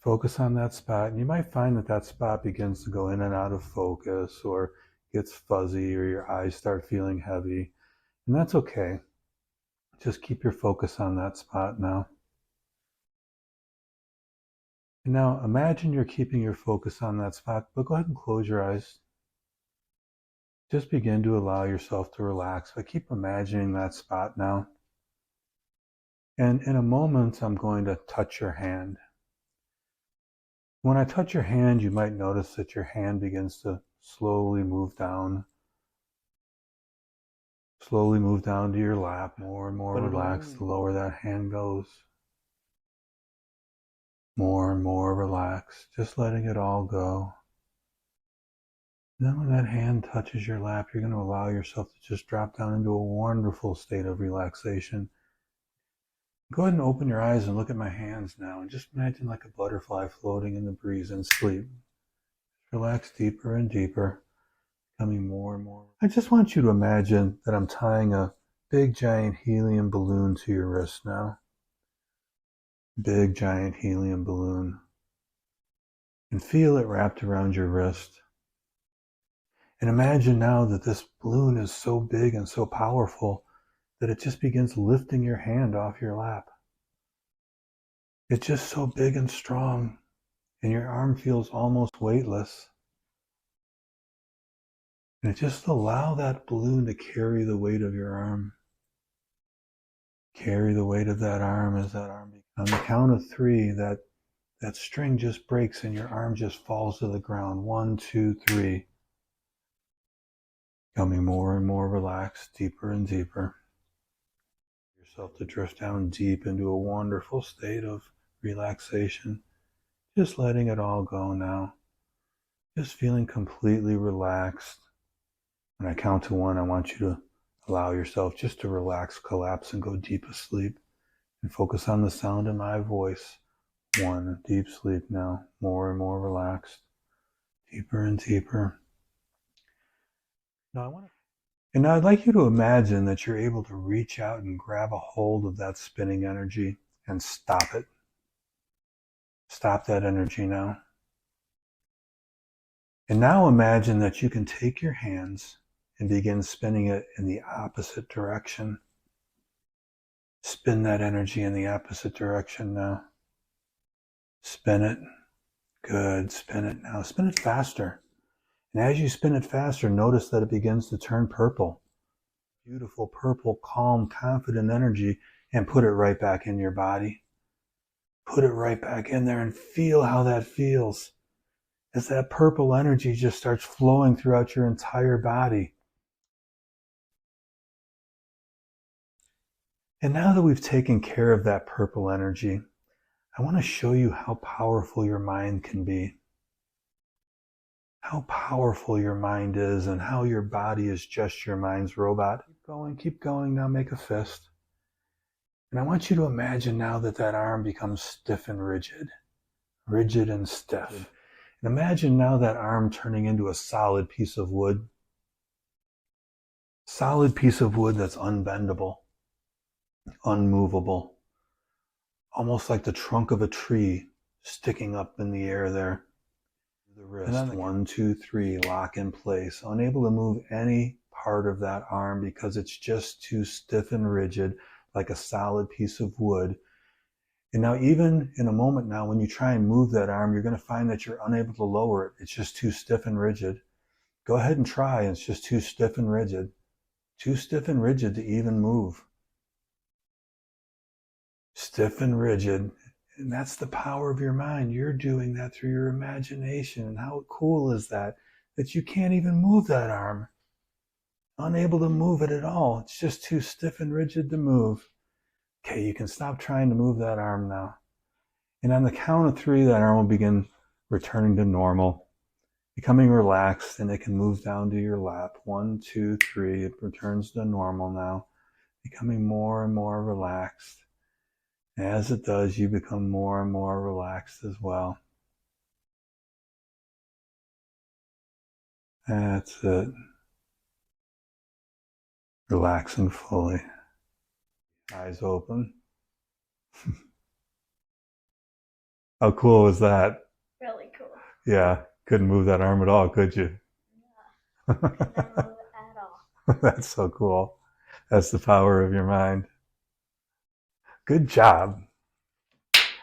focus on that spot, and you might find that that spot begins to go in and out of focus or gets fuzzy or your eyes start feeling heavy, and that's okay. Just keep your focus on that spot now. And now imagine you're keeping your focus on that spot, but go ahead and close your eyes. Just begin to allow yourself to relax, but keep imagining that spot now. And in a moment, I'm going to touch your hand. When I touch your hand, you might notice that your hand begins to slowly move down to your lap, more and more relaxed the lower that hand goes. More and more relaxed, just letting it all go. Then when that hand touches your lap, you're going to allow yourself to just drop down into a wonderful state of relaxation. Go ahead and open your eyes and look at my hands now, and just imagine like a butterfly floating in the breeze and sleep. Relax deeper and deeper, becoming more and more. I just want you to imagine that I'm tying a big giant helium balloon to your wrist now. Big giant helium balloon. And feel it wrapped around your wrist. And imagine now that this balloon is so big and so powerful that it just begins lifting your hand off your lap. It's just so big and strong, and your arm feels almost weightless. And just allow that balloon to carry the weight of your arm. Carry the weight of that arm as that arm. On the count of 3, that string just breaks and your arm just falls to the ground. 1, 2, 3. Becoming more and more relaxed, deeper and deeper. Yourself to drift down deep into a wonderful state of relaxation. Just letting it all go now. Just feeling completely relaxed. When I count to 1, I want you to allow yourself just to relax, collapse, and go deep asleep. And focus on the sound of my voice. 1, deep sleep now. More and more relaxed. Deeper and deeper. Now I'd like you to imagine that you're able to reach out and grab a hold of that spinning energy and stop it. Stop that energy now. And now imagine that you can take your hands and begin spinning it in the opposite direction. Spin that energy in the opposite direction now. Spin it. Good. Spin it now. Spin it faster. And as you spin it faster, notice that it begins to turn purple. Beautiful purple, calm, confident energy, and put it right back in your body. Put it right back in there and feel how that feels as that purple energy just starts flowing throughout your entire body. And now that we've taken care of that purple energy, I want to show you how powerful your mind can be. How powerful your mind is and how your body is just your mind's robot. Keep going. Now make a fist. And I want you to imagine now that that arm becomes stiff and rigid and stiff. And imagine now that arm turning into a solid piece of wood. Solid piece of wood that's unbendable, unmovable. Almost like the trunk of a tree sticking up in the air there. The wrist, 1, 2, 3, lock in place. Unable to move any part of that arm because it's just too stiff and rigid, like a solid piece of wood. And now even in a moment now, when you try and move that arm, you're going to find that you're unable to lower it. It's just too stiff and rigid. Go ahead and try. It's just too stiff and rigid. Too stiff and rigid to even move. Stiff and rigid. And that's the power of your mind. You're doing that through your imagination. And how cool is that you can't even move that arm. Unable to move it at all. It's just too stiff and rigid to move. Okay, you can stop trying to move that arm now. And on the count of 3, that arm will begin returning to normal, becoming relaxed, and it can move down to your lap. 1, 2, 3, it returns to normal now, becoming more and more relaxed. As it does, you become more and more relaxed as well. That's it. Relaxing fully. Eyes open. How cool was that? Really cool. Yeah, couldn't move that arm at all, could you? Yeah, couldn't move at all. That's so cool. That's the power of your mind. Good job.